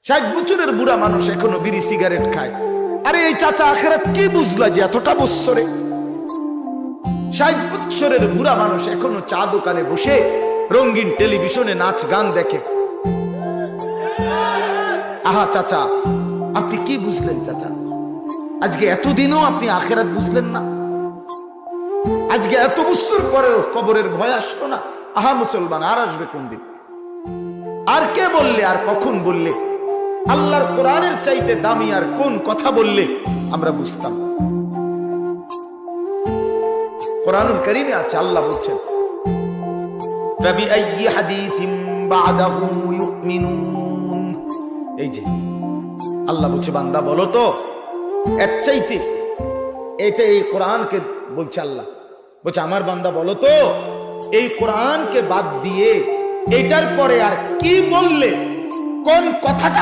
60 বছরের বুড়া মানুষ এখনো বিড়ি সিগারেট খায়। আরে এই চাচা আখেরাত কি বুঝলা যে এতটা বছরে? 60 বছরের বুড়া মানুষ এখনো চা দোকানে বসে রঙিন টেলিভিশনে নাচ গান দেখে। আহা চাচা, আপনি কি বুঝলেন চাচা? আজকে এতদিনও আপনি আখেরাত বুঝলেন না? আজকে এত বছর পরেও কবরের ভয় আসলো না? আহা মুসলমান, আর আসবে কোন দিন? আর কে বললে, আর কখন বললে আল্লাহর কোরআনের চাইতে দামি আর কোন কথা বললে আমরা বুঝতাম? কোরআনুল কারীমে আছে, আল্লাহ বলছেন ফাবিআইয়ি হাদিসিন বাদাহু ইউমিনুন। এই যে আল্লাহ বলছে, বান্দা বলো তো এর চাইতে, এটা এই কোরআনকে বলছে আল্লাহ বলছে, আমার বান্দা বলো তো এই কোরআনকে বাদ দিয়ে এটার পরে আর কি বললে, কোন কথাটা